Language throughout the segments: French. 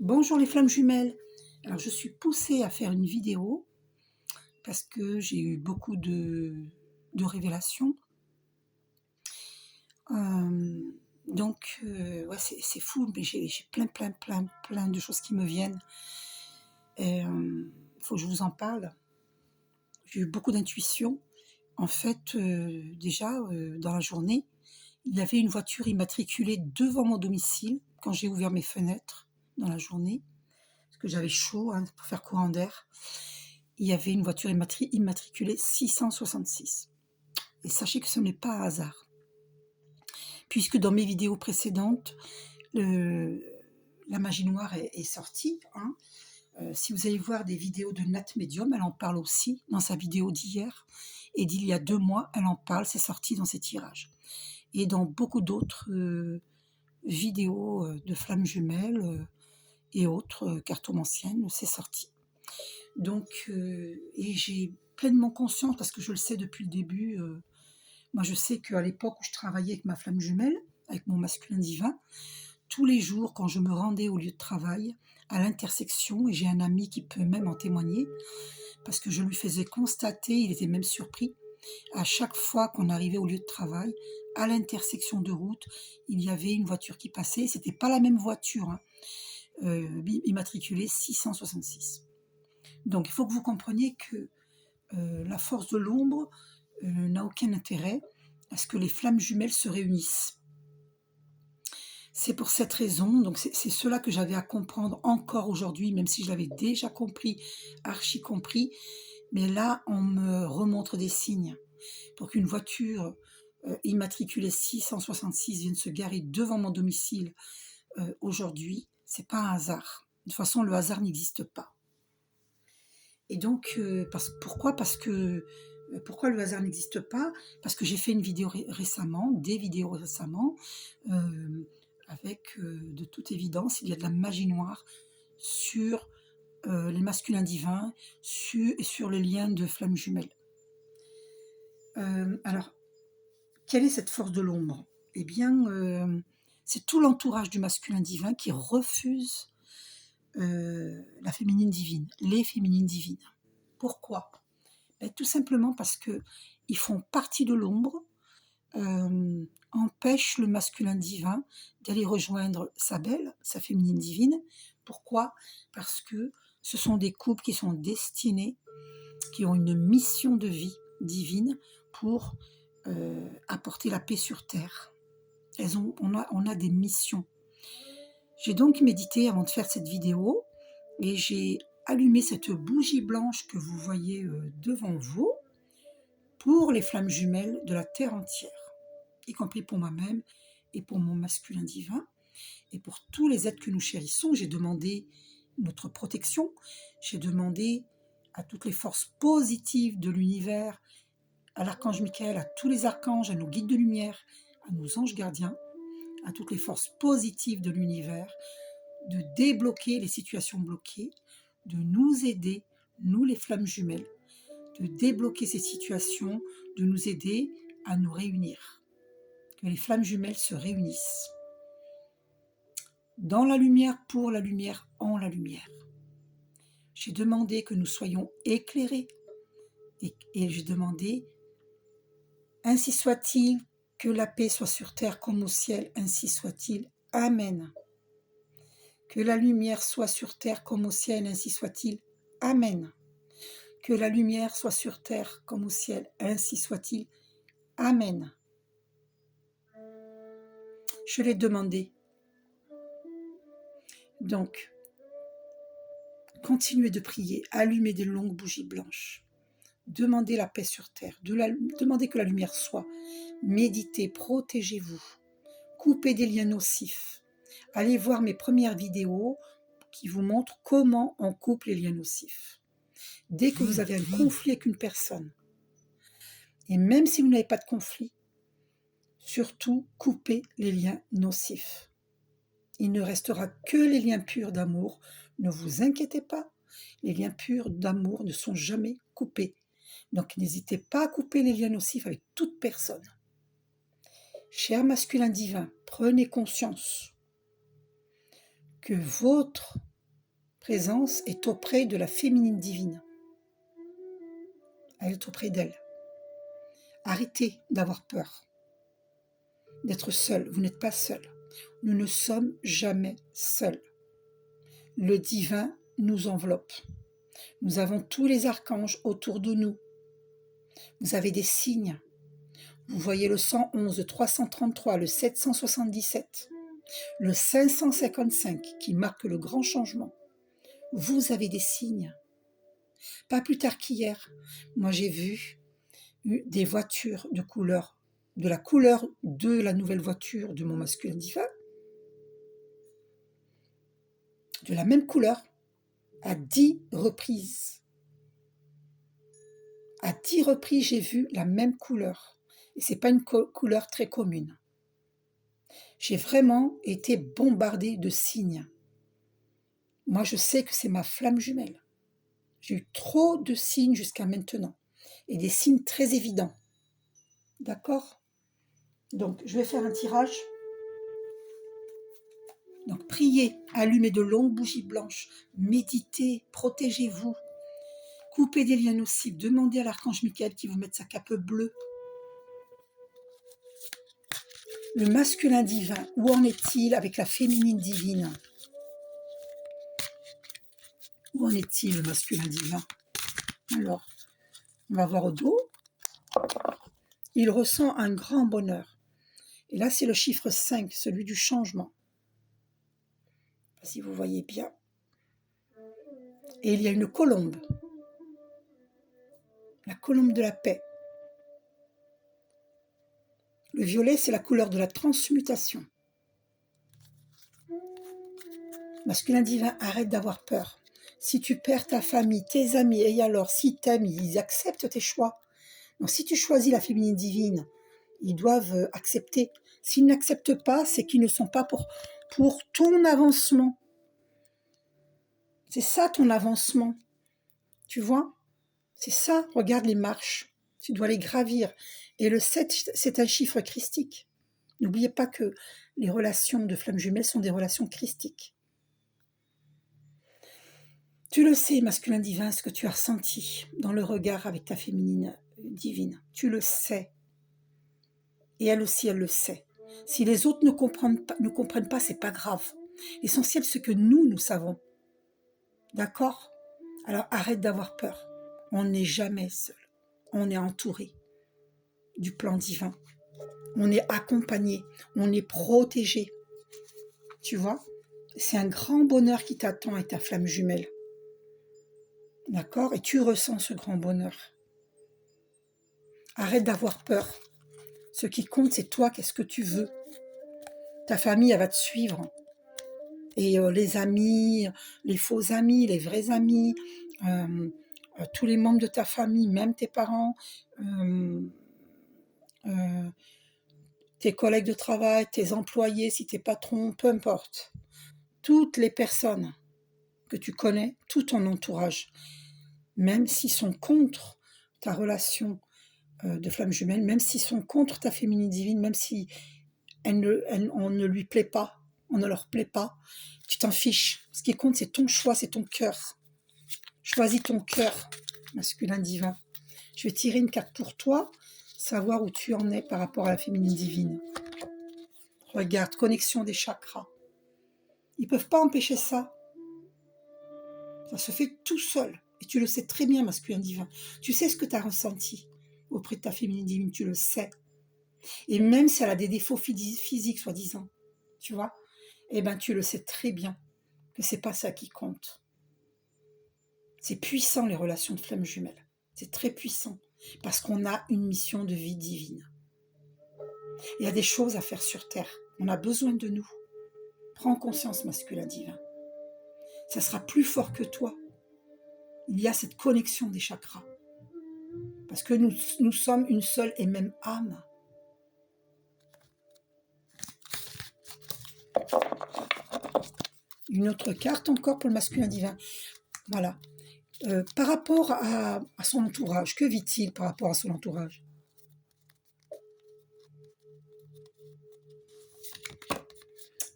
Bonjour les flammes jumelles. Alors je suis poussée à faire une vidéo parce que j'ai eu beaucoup de révélations. Hem, ouais, c'est fou, mais j'ai plein de choses qui me viennent et il faut que je vous en parle. J'ai eu beaucoup d'intuitions. En fait, déjà, dans la journée, il y avait une voiture immatriculée devant mon domicile quand j'ai ouvert mes fenêtres dans la journée, parce que j'avais chaud, hein, pour faire courant d'air. Il y avait une voiture immatriculée 666. Et sachez que ce n'est pas un hasard, puisque dans mes vidéos précédentes, le la magie noire est sortie, hein. Si vous allez voir des vidéos de Nat Medium, elle en parle aussi dans sa vidéo d'hier et d'il y a 2 mois, elle en parle, c'est sorti dans ses tirages. Et dans beaucoup d'autres, vidéos, de flammes jumelles, et autres, cartomanciennes, c'est sorti. Et j'ai pleinement conscience, parce que je le sais depuis le début, moi je sais qu'à l'époque où je travaillais avec ma flamme jumelle, avec mon masculin divin, tous les jours quand je me rendais au lieu de travail, à l'intersection, et j'ai un ami qui peut même en témoigner, parce que je lui faisais constater, il était même surpris, à chaque fois qu'on arrivait au lieu de travail, à l'intersection de route, il y avait une voiture qui passait, c'était pas la même voiture, hein, immatriculée 666. Donc il faut que vous compreniez que la force de l'ombre n'a aucun intérêt à ce que les flammes jumelles se réunissent. C'est pour cette raison, donc c'est cela que j'avais à comprendre encore aujourd'hui, même si je l'avais déjà compris, archi compris, mais là on me remontre des signes pour qu'une voiture immatriculée 666 vienne se garer devant mon domicile aujourd'hui, c'est pas un hasard. De toute façon, le hasard n'existe pas. Et donc, pourquoi le hasard n'existe pas? Parce que j'ai fait une vidéo récemment, des vidéos récemment, avec, de toute évidence, il y a de la magie noire sur, les masculins divins, sur les liens de flammes jumelles. Alors, quelle est cette force de l'ombre? Eh bien, c'est tout l'entourage du masculin divin qui refuse, la féminine divine, les féminines divines. Pourquoi? Tout simplement parce qu'ils font partie de l'ombre, empêchent le masculin divin d'aller rejoindre sa belle, sa féminine divine. Pourquoi? Parce que ce sont des couples qui sont destinés, qui ont une mission de vie divine pour apporter la paix sur terre. On a des missions. J'ai donc médité avant de faire cette vidéo et j'ai allumé cette bougie blanche que vous voyez devant vous pour les flammes jumelles de la terre entière, y compris pour moi-même et pour mon masculin divin et pour tous les êtres que nous chérissons. J'ai demandé notre protection, j'ai demandé à toutes les forces positives de l'univers, à l'archange Michael, à tous les archanges, à nos guides de lumière, à nos anges gardiens, à toutes les forces positives de l'univers, de débloquer les situations bloquées, de nous aider, nous les flammes jumelles, de débloquer ces situations, de nous aider à nous réunir. Que les flammes jumelles se réunissent. Dans la lumière, pour la lumière, en la lumière. J'ai demandé que nous soyons éclairés et j'ai demandé, ainsi soit-il, que la paix soit sur terre comme au ciel, ainsi soit-il. Amen. Que la lumière soit sur terre comme au ciel, ainsi soit-il. Amen. Que la lumière soit sur terre comme au ciel, ainsi soit-il. Amen. Je l'ai demandé. Donc, continuez de prier, allumez des longues bougies blanches. Demandez la paix sur terre, demandez que la lumière soit. Méditez, protégez-vous. Coupez des liens nocifs. Allez voir mes premières vidéos qui vous montrent comment on coupe les liens nocifs. Dès que vous avez un conflit avec une personne, et même si vous n'avez pas de conflit, surtout coupez les liens nocifs. Il ne restera que les liens purs d'amour. Ne vous inquiétez pas, les liens purs d'amour ne sont jamais coupés. Donc n'hésitez pas à couper les liens nocifs avec toute personne. Cher masculin divin, prenez conscience que votre présence est auprès de la féminine divine. Elle est auprès d'elle. Arrêtez d'avoir peur, d'être seul. Vous n'êtes pas seul. Nous ne sommes jamais seuls. Le divin nous enveloppe. Nous avons tous les archanges autour de nous. Vous avez des signes. Vous voyez le 111, le 333, le 777, le 555 qui marque le grand changement. Vous avez des signes. Pas plus tard qu'hier, moi j'ai vu des voitures de couleur, de la couleur de la nouvelle voiture de mon masculin divin, de la même couleur, à 10 reprises. À 10 reprises, j'ai vu la même couleur. Et ce n'est pas une couleur très commune. J'ai vraiment été bombardée de signes. Moi, je sais que c'est ma flamme jumelle. J'ai eu trop de signes jusqu'à maintenant. Et des signes très évidents. D'accord? Donc, je vais faire un tirage. Donc, priez, allumez de longues bougies blanches, méditez, protégez-vous. Coupez des liens nocifs, demandez à l'archange Michael qui vous mette sa cape bleue. Le masculin divin, où en est-il avec la féminine divine? Où en est-il, le masculin divin? Alors, on va voir au dos. Il ressent un grand bonheur. Et là, c'est le chiffre 5, celui du changement. Si vous voyez bien. Et il y a une colombe. La colombe de la paix. Le violet, c'est la couleur de la transmutation. Masculin divin, arrête d'avoir peur. Si tu perds ta famille, tes amis, et alors, si t'aimes, ils acceptent tes choix. Donc, si tu choisis la féminine divine, ils doivent accepter. S'ils n'acceptent pas, c'est qu'ils ne sont pas pour ton avancement. C'est ça ton avancement. Tu vois? C'est ça, regarde les marches. Tu dois les gravir. Et le 7, c'est un chiffre christique. N'oubliez pas que les relations de flammes jumelles sont des relations christiques. Tu le sais, masculin divin, ce que tu as ressenti dans le regard avec ta féminine divine. Tu le sais. Et elle aussi, elle le sait. Si les autres ne comprennent pas, c'est pas grave. L'essentiel, c'est que nous savons. D'accord? Alors arrête d'avoir peur. On n'est jamais seul. On est entouré du plan divin. On est accompagné. On est protégé. Tu vois? C'est un grand bonheur qui t'attend avec ta flamme jumelle. D'accord? Et tu ressens ce grand bonheur. Arrête d'avoir peur. Ce qui compte, c'est toi, qu'est-ce que tu veux. Ta famille, elle va te suivre. Et les amis, les faux amis, les vrais amis, tous les membres de ta famille, même tes parents, tes collègues de travail, tes employés, si t'es patron, peu importe. Toutes les personnes que tu connais, tout ton entourage, même s'ils sont contre ta relation de flamme jumelle, même s'ils sont contre ta féminine divine, même si on ne lui plaît pas, on ne leur plaît pas, tu t'en fiches. Ce qui compte, c'est ton choix, c'est ton cœur. Choisis ton cœur, masculin divin. Je vais tirer une carte pour toi, savoir où tu en es par rapport à la féminine divine. Regarde, connexion des chakras. Ils ne peuvent pas empêcher ça. Ça se fait tout seul. Et tu le sais très bien, masculin divin. Tu sais ce que tu as ressenti auprès de ta féminine divine, tu le sais. Et même si elle a des défauts physiques, soi-disant, tu vois, eh ben tu le sais très bien que c'est pas ça qui compte. C'est puissant, les relations de flammes jumelles. C'est très puissant. Parce qu'on a une mission de vie divine. Il y a des choses à faire sur Terre. On a besoin de nous. Prends conscience, masculin divin. Ça sera plus fort que toi. Il y a cette connexion des chakras. Parce que nous sommes une seule et même âme. Une autre carte encore pour le masculin divin. Voilà. Par rapport à son entourage, que vit-il par rapport à son entourage?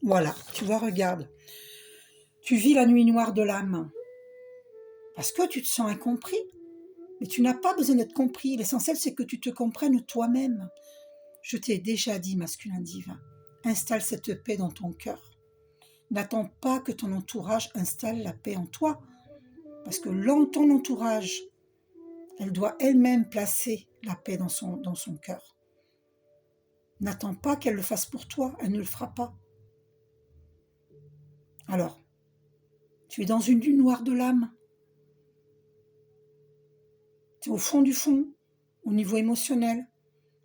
Voilà, tu vois, regarde. Tu vis la nuit noire de l'âme parce que tu te sens incompris. Mais tu n'as pas besoin d'être compris. L'essentiel, c'est que tu te comprennes toi-même. Je t'ai déjà dit, masculin divin, installe cette paix dans ton cœur. N'attends pas que ton entourage installe la paix en toi, parce que ton entourage, elle doit elle-même placer la paix dans son cœur. N'attends pas qu'elle le fasse pour toi, elle ne le fera pas. Alors, tu es dans une lune noire de l'âme. Tu es au fond du fond, au niveau émotionnel.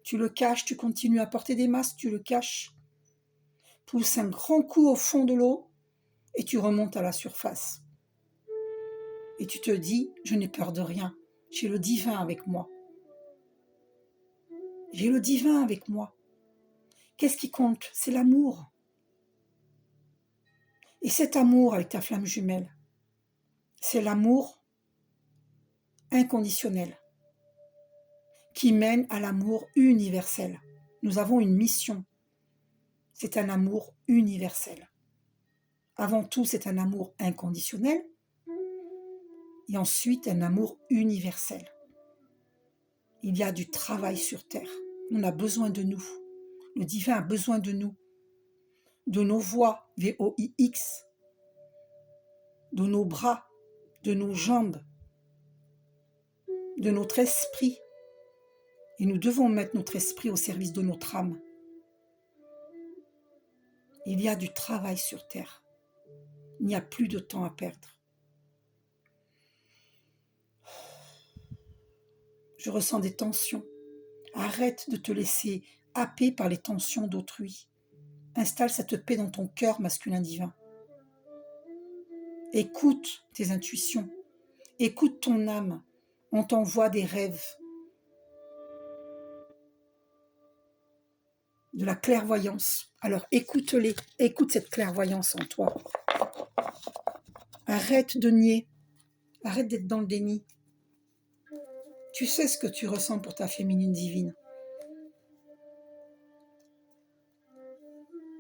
Tu le caches, tu continues à porter des masques, tu le caches. Pousse un grand coup au fond de l'eau et tu remontes à la surface. Et tu te dis, je n'ai peur de rien, j'ai le divin avec moi. J'ai le divin avec moi. Qu'est-ce qui compte? C'est l'amour. Et cet amour avec ta flamme jumelle, c'est l'amour inconditionnel qui mène à l'amour universel. Nous avons une mission. C'est un amour universel. Avant tout, c'est un amour inconditionnel et ensuite un amour universel. Il y a du travail sur terre. On a besoin de nous. Le divin a besoin de nous, de nos voix, VOIX, de nos bras, de nos jambes, de notre esprit. Et nous devons mettre notre esprit au service de notre âme. Il y a du travail sur terre. Il n'y a plus de temps à perdre. Je ressens des tensions. Arrête de te laisser happer par les tensions d'autrui. Installe cette paix dans ton cœur masculin divin. Écoute tes intuitions. Écoute ton âme. On t'envoie des rêves. De la clairvoyance. Alors écoute-les. Écoute cette clairvoyance en toi. Arrête de nier. Arrête d'être dans le déni. Tu sais ce que tu ressens pour ta féminine divine.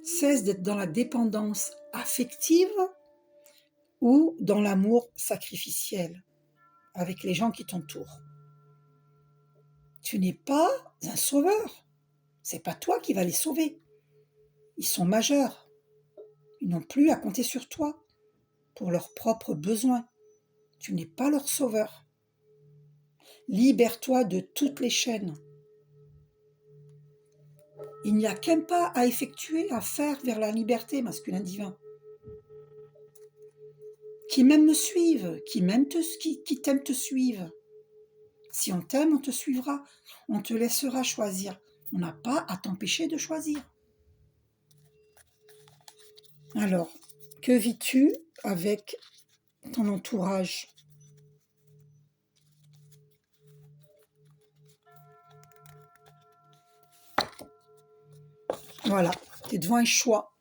Cesse d'être dans la dépendance affective ou dans l'amour sacrificiel avec les gens qui t'entourent. Tu n'es pas un sauveur. C'est pas toi qui vas les sauver. Ils sont majeurs. Ils n'ont plus à compter sur toi pour leurs propres besoins. Tu n'es pas leur sauveur. Libère-toi de toutes les chaînes. Il n'y a qu'un pas à effectuer, à faire vers la liberté, masculin divin. Qui m'aime me suive, qui t'aime te suive. Si on t'aime, on te suivra, on te laissera choisir. On n'a pas à t'empêcher de choisir. Alors, que vis-tu avec ton entourage? Voilà, tu es devant un choix.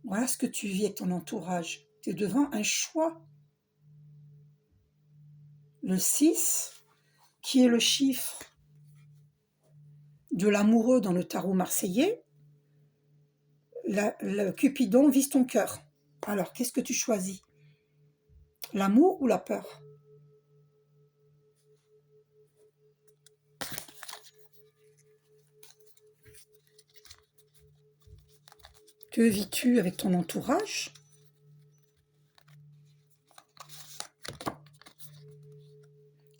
Voilà ce que tu vis avec ton entourage. Tu es devant un choix. Le 6, qui est le chiffre de l'amoureux dans le tarot marseillais, le Cupidon vise ton cœur. Alors, qu'est-ce que tu choisis? L'amour ou la peur? Que vis-tu avec ton entourage?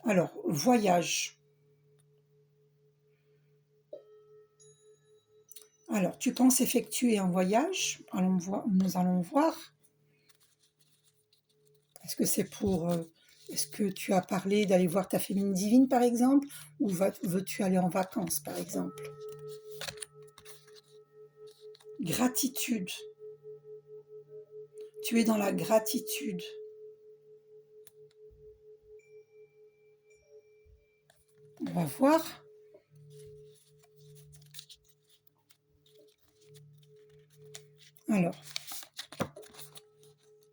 Alors, voyage. Alors, tu penses effectuer un voyage? Nous allons voir. Est-ce que c'est pour... est-ce que tu as parlé d'aller voir ta féminine divine, par exemple? Ou veux-tu aller en vacances, par exemple? Gratitude. Tu es dans la gratitude. On va voir. Alors,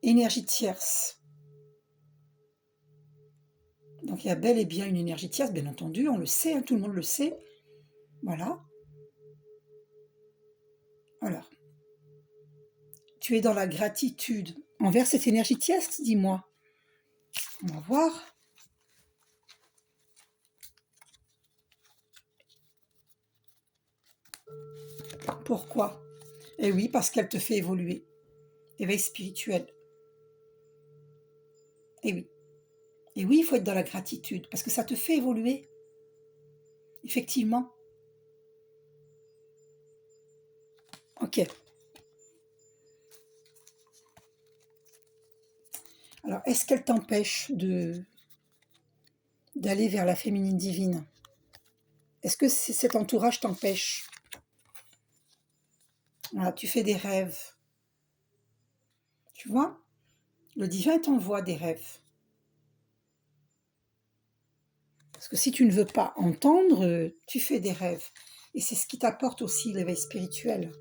énergie tierce. Donc, il y a bel et bien une énergie tierce, bien entendu, on le sait, hein, tout le monde le sait. Voilà. Alors, Tu es dans la gratitude envers cette énergie tierce, dis-moi. On va voir. Pourquoi? Eh oui, parce qu'elle te fait évoluer. Éveil spirituel. Eh oui. Et oui, il faut être dans la gratitude, parce que ça te fait évoluer. Effectivement. Ok. Alors, est-ce qu'elle t'empêche d'aller vers la féminine divine? Est-ce que cet entourage t'empêche? Voilà, tu fais des rêves. Tu vois? Le divin t'envoie des rêves. Parce que si tu ne veux pas entendre, tu fais des rêves. Et c'est ce qui t'apporte aussi l'éveil spirituel.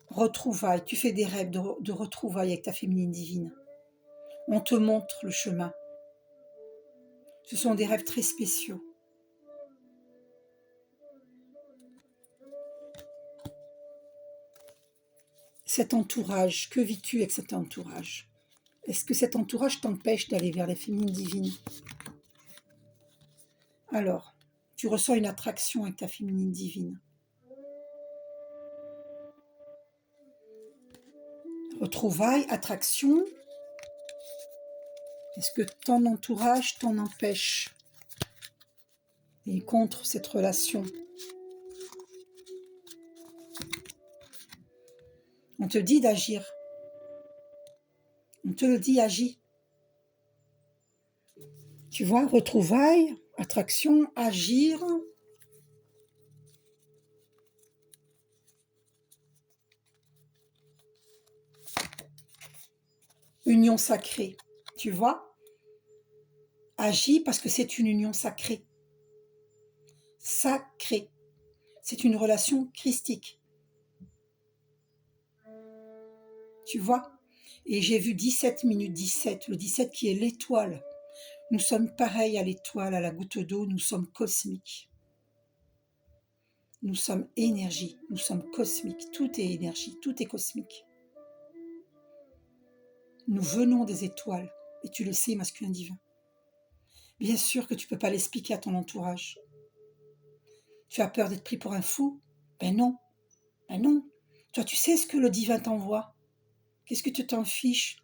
Retrouvailles, tu fais des rêves de retrouvailles avec ta féminine divine. On te montre le chemin. Ce sont des rêves très spéciaux. Cet entourage, que vis-tu avec cet entourage? Est-ce que cet entourage t'empêche d'aller vers la féminine divine? Alors, tu ressens une attraction avec ta féminine divine. Retrouvailles, attraction. Est-ce que ton entourage t'en empêche et contre cette relation? On te dit d'agir. On te le dit, agis. Tu vois, retrouvailles, attraction, agir. Union sacrée. Tu vois? Agis parce que c'est une union sacrée. Sacrée. C'est une relation christique. Tu vois? Et j'ai vu 17 minutes 17, le 17 qui est l'étoile. Nous sommes pareils à l'étoile, à la goutte d'eau, nous sommes cosmiques. Nous sommes énergie, nous sommes cosmiques. Tout est énergie, tout est cosmique. Nous venons des étoiles, et tu le sais, masculin divin. Bien sûr que tu ne peux pas l'expliquer à ton entourage. Tu as peur d'être pris pour un fou? Ben non, ben non. Toi, tu sais ce que le divin t'envoie. Qu'est-ce que tu t'en fiches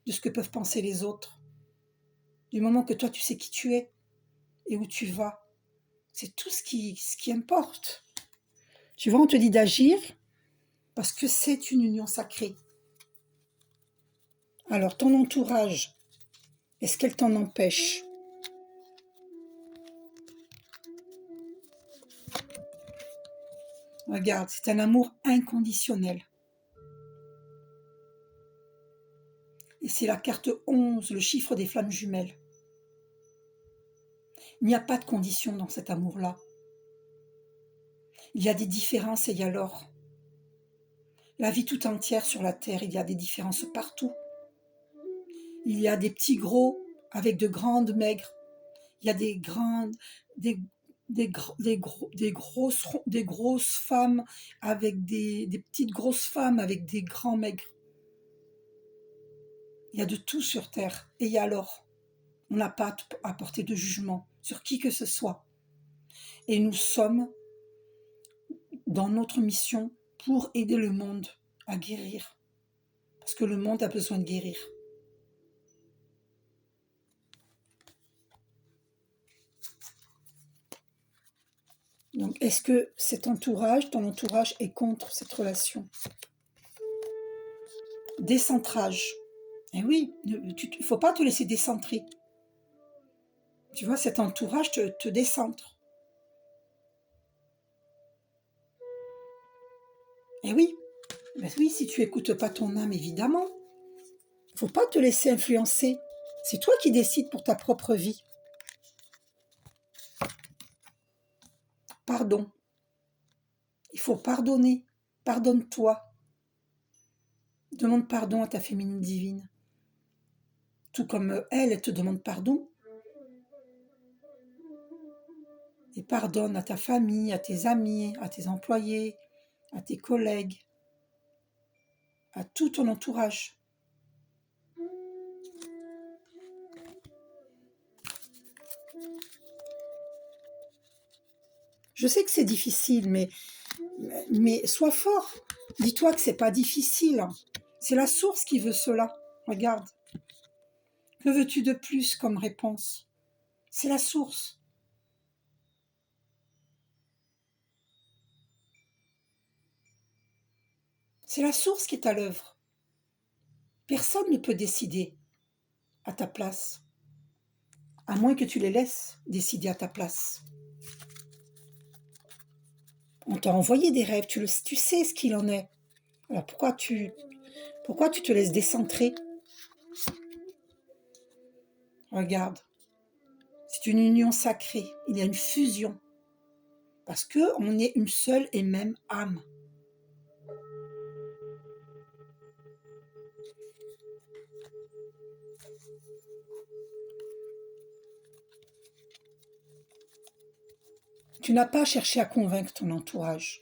de ce que peuvent penser les autres? Du moment que toi, tu sais qui tu es et où tu vas, c'est tout ce qui importe. Tu vois, on te dit d'agir parce que c'est une union sacrée. Alors, ton entourage, est-ce qu'elle t'en empêche? Regarde, c'est un amour inconditionnel. Et c'est la carte 11, le chiffre des flammes jumelles. Il n'y a pas de condition dans cet amour-là. Il y a des différences et il y a l'or. La vie tout entière sur la terre, il y a des différences partout. Il y a des petits gros avec de grandes maigres. Il y a des grandes, des grosses femmes avec des petites grosses femmes avec des grands maigres. Il y a de tout sur terre. Et il y a l'or. On n'a pas à porter de jugement sur qui que ce soit. Et nous sommes dans notre mission pour aider le monde à guérir. Parce que le monde a besoin de guérir. Donc, est-ce que ton entourage est contre cette relation? Décentrage. Eh oui, il ne faut pas te laisser décentrer. Tu vois, cet entourage te décentre. Eh oui, ben oui, si tu n'écoutes pas ton âme, évidemment. Il ne faut pas te laisser influencer. C'est toi qui décides pour ta propre vie. Pardon. Il faut pardonner. Pardonne-toi. Demande pardon à ta féminine divine. Tout comme elle te demande pardon. Et pardonne à ta famille, à tes amis, à tes employés, à tes collègues, à tout ton entourage. Je sais que c'est difficile, mais sois fort. Dis-toi que c'est pas difficile. C'est la source qui veut cela. Regarde. Que veux-tu de plus comme réponse? C'est la source. C'est la source qui est à l'œuvre. Personne ne peut décider à ta place, à moins que tu les laisses décider à ta place. On t'a envoyé des rêves, tu sais ce qu'il en est. Alors pourquoi tu te laisses décentrer? Regarde, c'est une union sacrée, il y a une fusion, parce qu'on est une seule et même âme. Tu n'as pas cherché à convaincre ton entourage.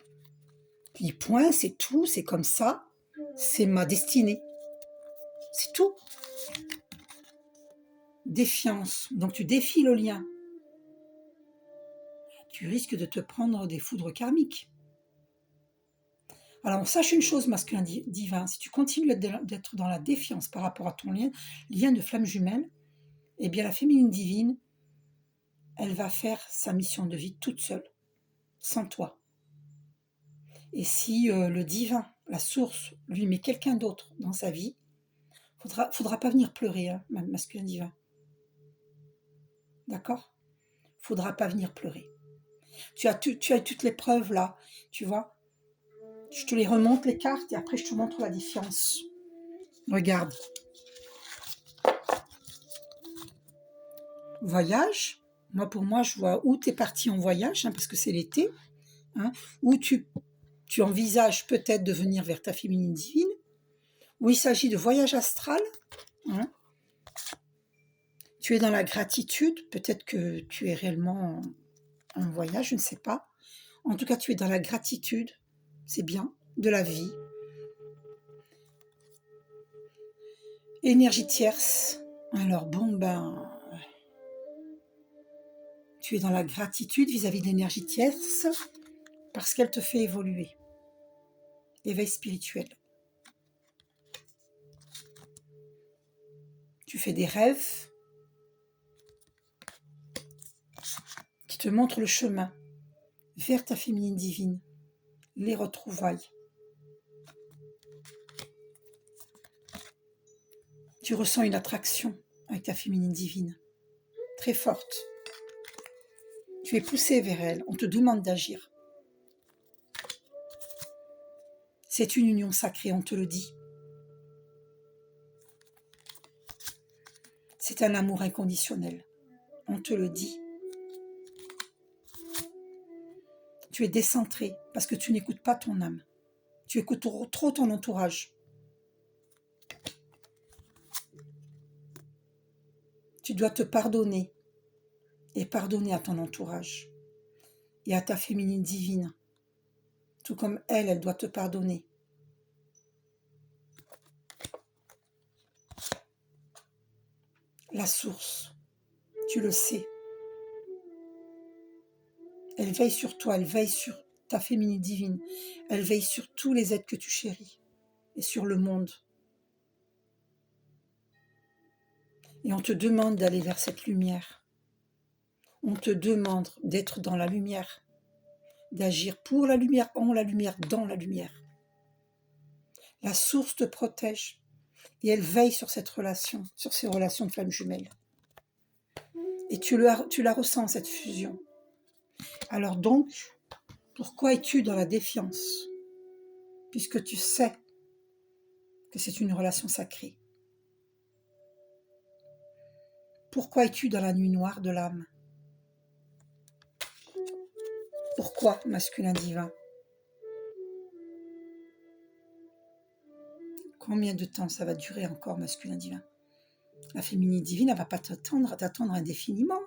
Puis point, c'est tout, c'est comme ça, c'est ma destinée. C'est tout. Défiance, donc tu défies le lien. Tu risques de te prendre des foudres karmiques. Alors, sache une chose, masculin divin, si tu continues d'être dans la défiance par rapport à ton lien de flamme jumelle, eh bien la féminine divine, elle va faire sa mission de vie toute seule, sans toi. Et si le divin, la source, lui met quelqu'un d'autre dans sa vie, faudra pas venir pleurer, hein, masculin divin. D'accord? Faudra pas venir pleurer. Tu as toutes les preuves là, tu vois. Je te les remonte les cartes et après je te montre la défiance. Regarde. Voyage. Pour moi, je vois où tu es parti en voyage, hein, parce que c'est l'été, hein, où tu envisages peut-être de venir vers ta féminine divine, où il s'agit de voyage astral. Hein. Tu es dans la gratitude, peut-être que tu es réellement en voyage, je ne sais pas. En tout cas, tu es dans la gratitude, c'est bien, de la vie. Énergie tierce. Alors bon, tu es dans la gratitude vis-à-vis de l'énergie tierce parce qu'elle te fait évoluer. Éveil spirituel. Tu fais des rêves qui te montrent le chemin vers ta féminine divine, les retrouvailles. Tu ressens une attraction avec ta féminine divine, très forte. Tu es poussé vers elle, on te demande d'agir. C'est une union sacrée, on te le dit. C'est un amour inconditionnel, on te le dit. Tu es décentré parce que tu n'écoutes pas ton âme. Tu écoutes trop ton entourage. Tu dois te pardonner et pardonner à ton entourage et à ta féminine divine, tout comme elle doit te pardonner. La source, tu le sais. Elle veille sur toi, elle veille sur ta féminine divine, elle veille sur tous les êtres que tu chéris et sur le monde. Et on te demande d'aller vers cette lumière. On te demande d'être dans la lumière, d'agir pour la lumière, en la lumière, dans la lumière. La source te protège et elle veille sur cette relation, sur ces relations de flammes jumelles. Et tu la ressens, cette fusion. Alors donc, pourquoi es-tu dans la défiance? Puisque tu sais que c'est une relation sacrée. Pourquoi es-tu dans la nuit noire de l'âme? Pourquoi, masculin divin? Combien de temps ça va durer encore, masculin divin? La féminine divine, elle ne va pas t'attendre indéfiniment.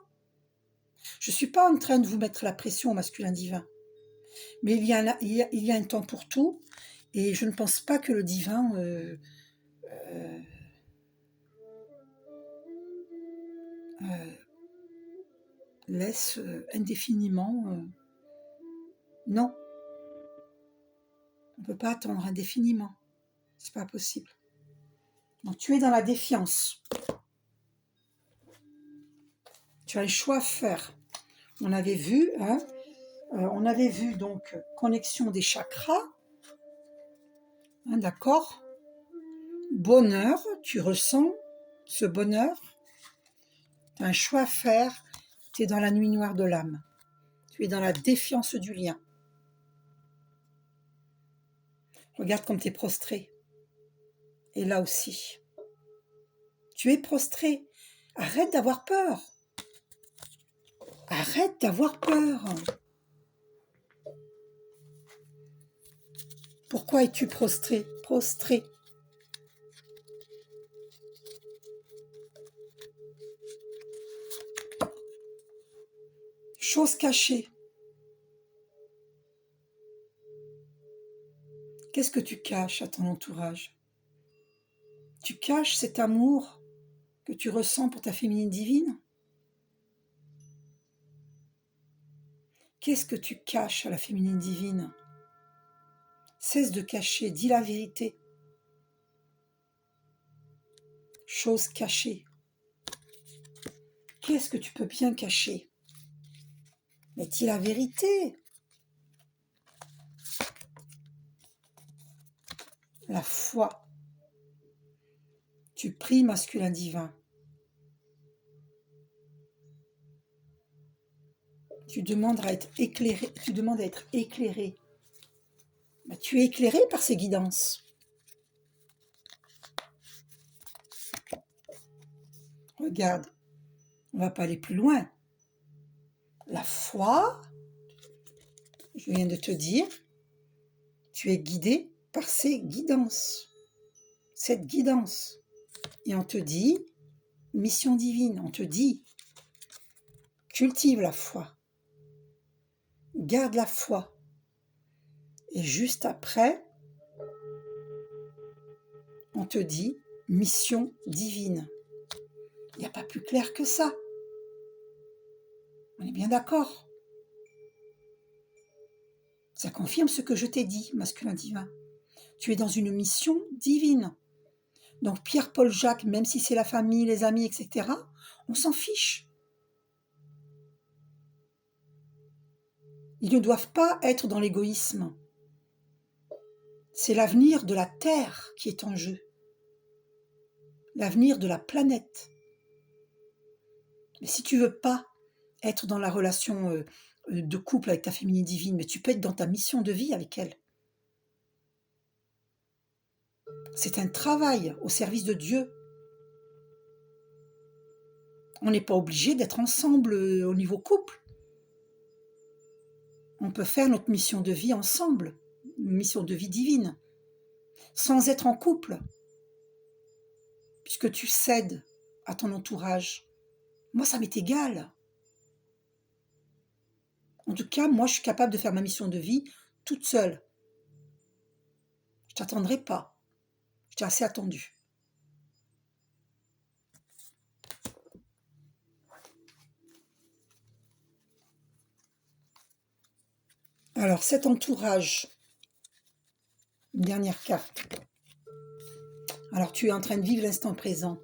Je ne suis pas en train de vous mettre la pression, masculin divin. Mais il y a un temps pour tout, et je ne pense pas que le divin euh, euh, laisse indéfiniment. Non, on ne peut pas attendre indéfiniment. C'est pas possible. Donc tu es dans la défiance. Tu as le choix à faire. On avait vu, hein, on avait vu donc connexion des chakras, hein, d'accord? Bonheur, tu ressens ce bonheur. Tu as un choix à faire. Tu es dans la nuit noire de l'âme. Tu es dans la défiance du lien. Regarde comme tu es prostré. Et là aussi. Tu es prostré. Arrête d'avoir peur. Arrête d'avoir peur. Pourquoi es-tu prostré? Prostré. Chose cachée. Qu'est-ce que tu caches à ton entourage? Tu caches cet amour que tu ressens pour ta féminine divine? Qu'est-ce que tu caches à la féminine divine? Cesse de cacher, dis la vérité. Chose cachée. Qu'est-ce que tu peux bien cacher? Mais dis la vérité. La foi. Tu pries, masculin divin. Tu demandes à être éclairé. Tu demandes à être éclairé. Mais tu es éclairé par ces guidances. Regarde, on ne va pas aller plus loin. La foi, je viens de te dire, tu es guidé par ces guidances. Cette guidance. Et on te dit, mission divine, on te dit, cultive la foi. Garde la foi. Et juste après, on te dit, mission divine. Il n'y a pas plus clair que ça. On est bien d'accord. Ça confirme ce que je t'ai dit, masculin divin. Tu es dans une mission divine. Donc Pierre, Paul, Jacques, même si c'est la famille, les amis, etc., on s'en fiche. Ils ne doivent pas être dans l'égoïsme. C'est l'avenir de la Terre qui est en jeu. L'avenir de la planète. Mais si tu veux pas être dans la relation de couple avec ta féminine divine, mais tu peux être dans ta mission de vie avec elle. C'est un travail au service de Dieu. On n'est pas obligé d'être ensemble au niveau couple. On peut faire notre mission de vie ensemble, une mission de vie divine, sans être en couple, puisque tu cèdes à ton entourage. Moi, ça m'est égal. En tout cas, moi, je suis capable de faire ma mission de vie toute seule. Je ne t'attendrai pas. Je t'ai assez attendu. Alors, cet entourage, une dernière carte. Alors, tu es en train de vivre l'instant présent.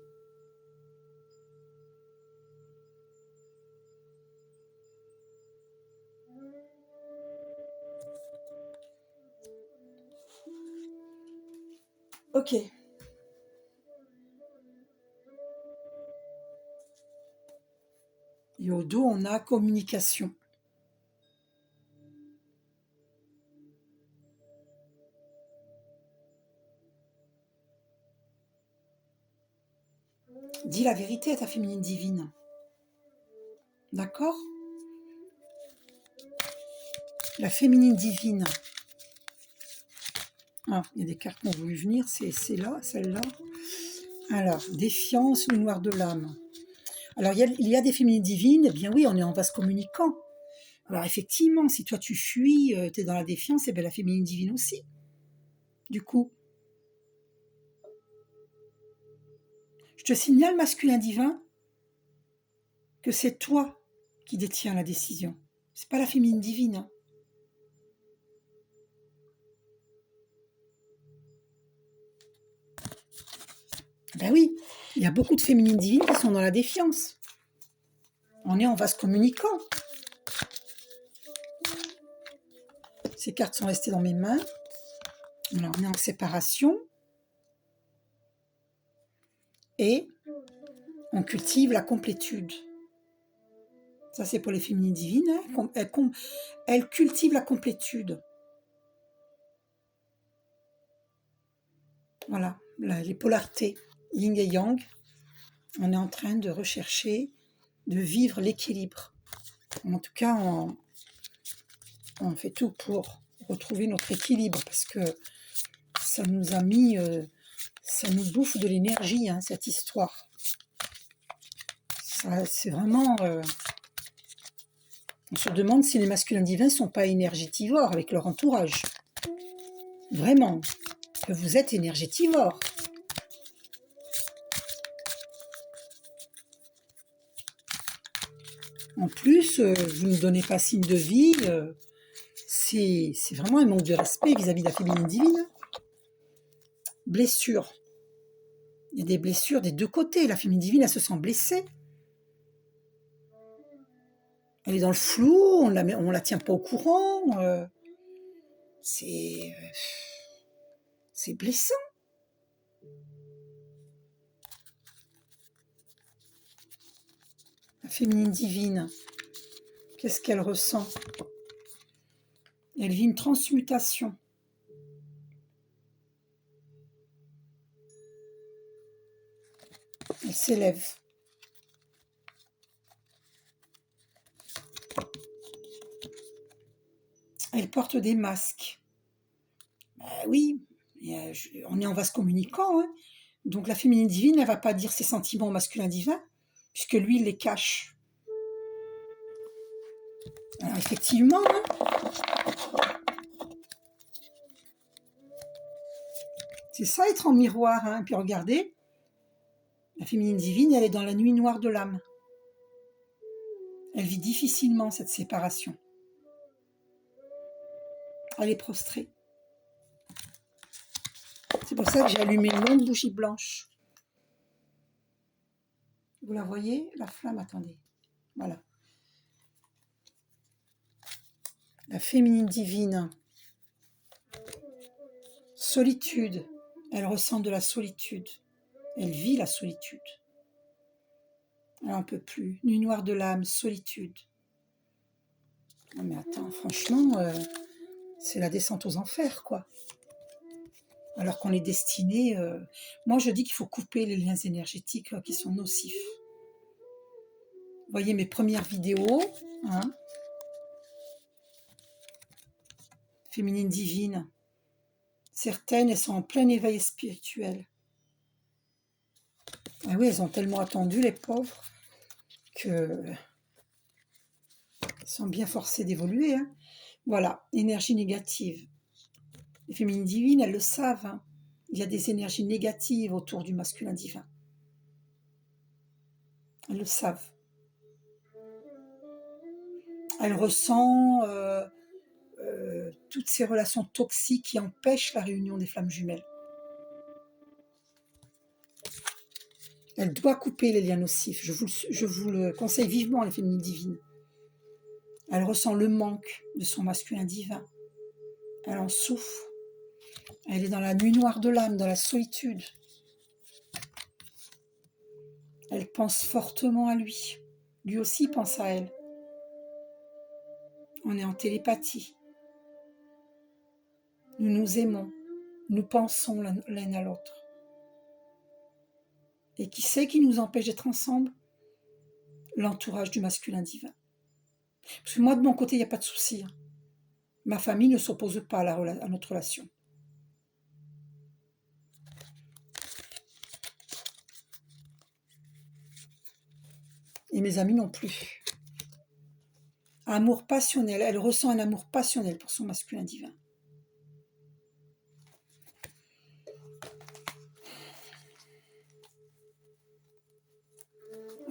Ok. Et au dos, on a communication. Dis la vérité à ta féminine divine. D'accord? La féminine divine. Ah, il y a des cartes qui ont voulu venir, c'est là, celle-là. Alors, défiance ou noir de l'âme. Alors, il y a des féminines divines, eh bien oui, on est en vase communicant. Alors effectivement, si toi tu fuis, tu es dans la défiance, et bien la féminine divine aussi, du coup. Je te signale, masculin divin, que c'est toi qui détiens la décision. C'est pas la féminine divine. Hein. Ben oui, il y a beaucoup de féminines divines qui sont dans la défiance. On est en vase communicant. Ces cartes sont restées dans mes mains. Alors, on est en séparation. Et on cultive la complétude. Ça, c'est pour les féminines divines. Hein. Elles cultivent la complétude. Voilà, les polarités, yin et yang. On est en train de rechercher, de vivre l'équilibre. En tout cas, on fait tout pour retrouver notre équilibre parce que ça nous a mis, ça nous bouffe de l'énergie, hein, cette histoire. C'est vraiment... on se demande si les masculins divins ne sont pas énergétivores avec leur entourage. Vraiment, que vous êtes énergétivores. En plus, vous ne donnez pas signe de vie. C'est vraiment un manque de respect vis-à-vis de la féminine divine. Blessure. Il y a des blessures des deux côtés. La féminine divine, elle se sent blessée. Elle est dans le flou, on la tient pas au courant. C'est blessant. La féminine divine, qu'est-ce qu'elle ressent? Elle vit une transmutation. Elle s'élève. Elle porte des masques. Oui, on est en vase communicant. Hein. Donc la féminine divine, elle ne va pas dire ses sentiments au masculin divin, puisque lui, il les cache. Alors effectivement, hein, c'est ça être en miroir. Hein. Puis regardez, la féminine divine, elle est dans la nuit noire de l'âme. Elle vit difficilement cette séparation. Elle est prostrée. C'est pour ça que j'ai allumé une longue bougie blanche. Vous la voyez, la flamme, attendez. Voilà. La féminine divine. Solitude. Elle ressent de la solitude. Elle vit la solitude. Elle n'en peut plus. Nuit noire de l'âme, solitude. Non mais attends, franchement, c'est la descente aux enfers, quoi. Alors qu'on est destiné... Moi, je dis qu'il faut couper les liens énergétiques qui sont nocifs. Vous voyez mes premières vidéos, hein, féminine divine. Certaines, elles sont en plein éveil spirituel. Ah oui, elles ont tellement attendu, les pauvres, qu'elles sont bien forcées d'évoluer. Hein. Voilà, énergie négative. Les féminines divines, elles le savent. Hein. Il y a des énergies négatives autour du masculin divin. Elles le savent. Elles ressentent toutes ces relations toxiques qui empêchent la réunion des flammes jumelles. Elle doit couper les liens nocifs. Je vous le conseille vivement, les féminines divines. Elle ressent le manque de son masculin divin. Elle en souffre. Elle est dans la nuit noire de l'âme, dans la solitude. Elle pense fortement à lui. Lui aussi pense à elle. On est en télépathie. Nous nous aimons. Nous pensons l'un à l'autre. Et qui c'est qui nous empêche d'être ensemble? L'entourage du masculin divin. Parce que moi, de mon côté, il n'y a pas de souci. Ma famille ne s'oppose pas à notre relation. Et mes amis non plus. Amour passionnel. Elle ressent un amour passionnel pour son masculin divin.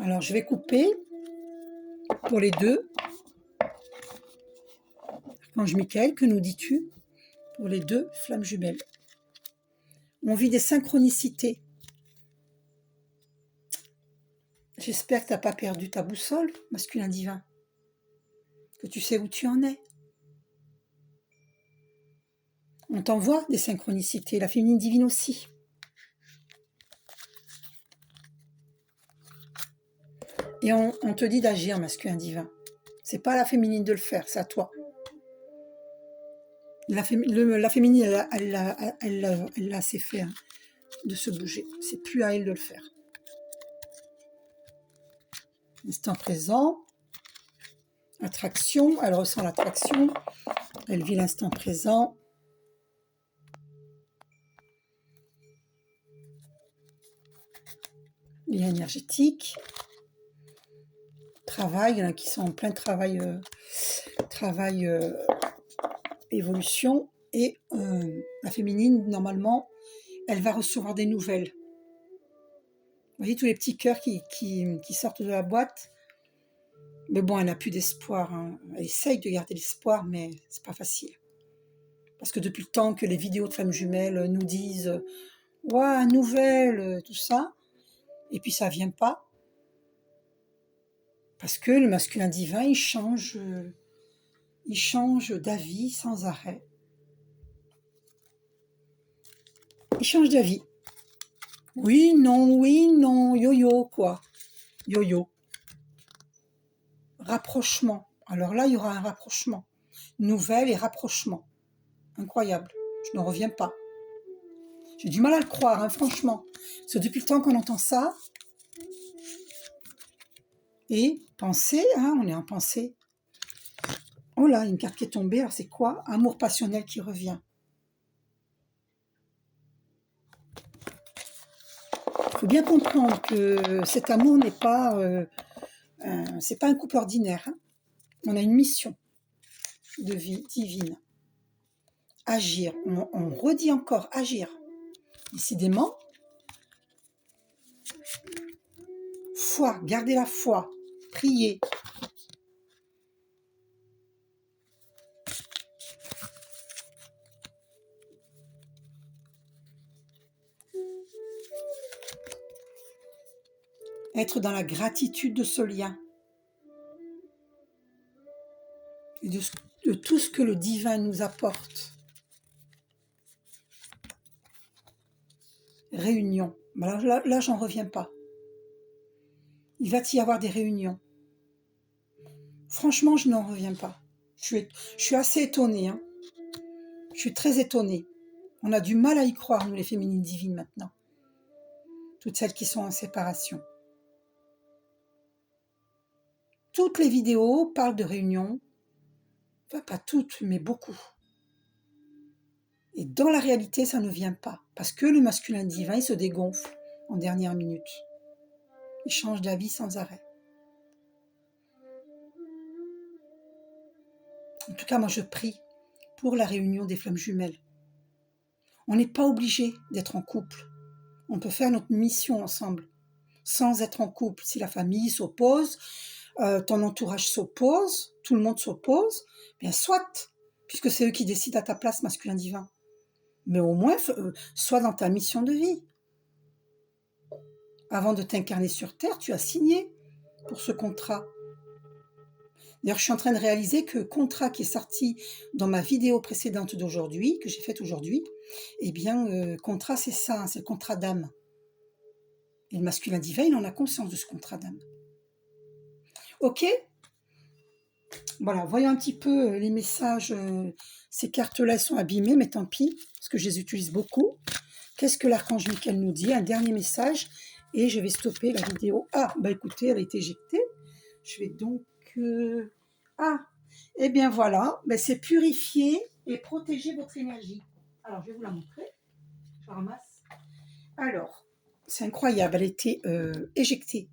Alors, je vais couper pour les deux. Archange Michael, que nous dis-tu pour les deux flammes jumelles? On vit des synchronicités. J'espère que tu n'as pas perdu ta boussole, masculin divin, que tu sais où tu en es. On t'envoie des synchronicités, la féminine divine aussi. Et on te dit d'agir, masculin divin. C'est pas à la féminine de le faire, c'est à toi. La féminine, elle a assez fait hein, de se bouger. C'est plus à elle de le faire. Instant présent, attraction, elle ressent l'attraction, elle vit l'instant présent. Lien énergétique, travail, il y en a qui sont en plein travail, évolution, et la féminine, normalement, elle va recevoir des nouvelles. Vous voyez tous les petits cœurs qui sortent de la boîte. Mais bon, elle n'a plus d'espoir. Hein. Elle essaye de garder l'espoir, mais c'est pas facile. Parce que depuis le temps que les vidéos de femmes jumelles nous disent « Ouais, nouvelle, tout ça », et puis ça vient pas. Parce que le masculin divin, il change d'avis sans arrêt. Il change d'avis. Oui, non, yo-yo, quoi. Yo-yo. Rapprochement. Alors là, il y aura un rapprochement. Nouvelle et rapprochement. Incroyable. Je ne reviens pas. J'ai du mal à le croire, hein, franchement. Parce que depuis le temps qu'on entend ça, et pensée, hein, on est en pensée. Oh là, une carte qui est tombée, alors c'est quoi? Amour passionnel qui revient. Il faut bien comprendre que cet amour n'est pas, c'est pas un couple ordinaire. Hein. On a une mission de vie divine. Agir, on redit encore, agir. Décidément, foi, gardez la foi, priez. Être dans la gratitude de ce lien. Et de tout ce que le divin nous apporte. Réunion. Alors là j'en reviens pas. Il va y avoir des réunions. Franchement, je n'en reviens pas. Je suis assez étonnée. Hein. Je suis très étonnée. On a du mal à y croire, nous, les féminines divines, maintenant. Toutes celles qui sont en séparation. Toutes les vidéos parlent de réunions. Enfin, pas toutes, mais beaucoup. Et dans la réalité, ça ne vient pas. Parce que le masculin divin, il se dégonfle en dernière minute. Il change d'avis sans arrêt. En tout cas, moi, je prie pour la réunion des flammes jumelles. On n'est pas obligé d'être en couple. On peut faire notre mission ensemble, sans être en couple. Si la famille s'oppose, ton entourage s'oppose, tout le monde s'oppose, bien soit, puisque c'est eux qui décident à ta place, masculin divin. Mais au moins, sois dans ta mission de vie. Avant de t'incarner sur Terre, tu as signé pour ce contrat. D'ailleurs, je suis en train de réaliser que le contrat qui est sorti dans ma vidéo précédente d'aujourd'hui, que j'ai faite aujourd'hui, eh bien, contrat, c'est ça, c'est le contrat d'âme. Et le masculin divin, il en a conscience de ce contrat d'âme. Ok ? Voilà, voyons un petit peu les messages. Ces cartes-là sont abîmées, mais tant pis, parce que je les utilise beaucoup. Qu'est-ce que l'archange Michael nous dit? Un dernier message, et je vais stopper la vidéo. Ah, bah écoutez, elle a été éjectée. Je vais donc... eh bien voilà, ben c'est purifier et protéger votre énergie. Alors, je vais vous la montrer. Je ramasse. Alors, c'est incroyable, elle a été éjectée.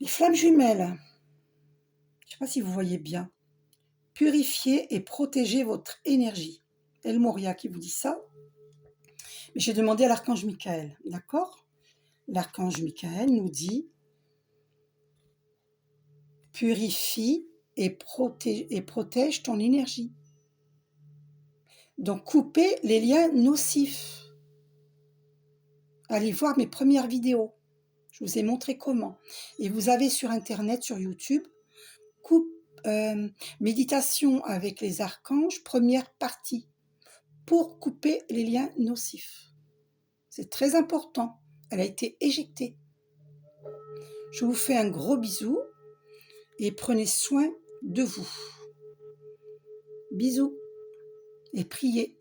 Les flammes jumelles. Je ne sais pas si vous voyez bien. Purifiez et protégez votre énergie. El Moria qui vous dit ça. Mais j'ai demandé à l'archange Michael, d'accord? L'archange Michael nous dit purifie et protège ton énergie. Donc, coupez les liens nocifs. Allez voir mes premières vidéos. Je vous ai montré comment. Et vous avez sur Internet, sur YouTube, méditation avec les archanges, première partie, pour couper les liens nocifs. C'est très important. Elle a été éjectée. Je vous fais un gros bisou et prenez soin de vous. Bisous et priez.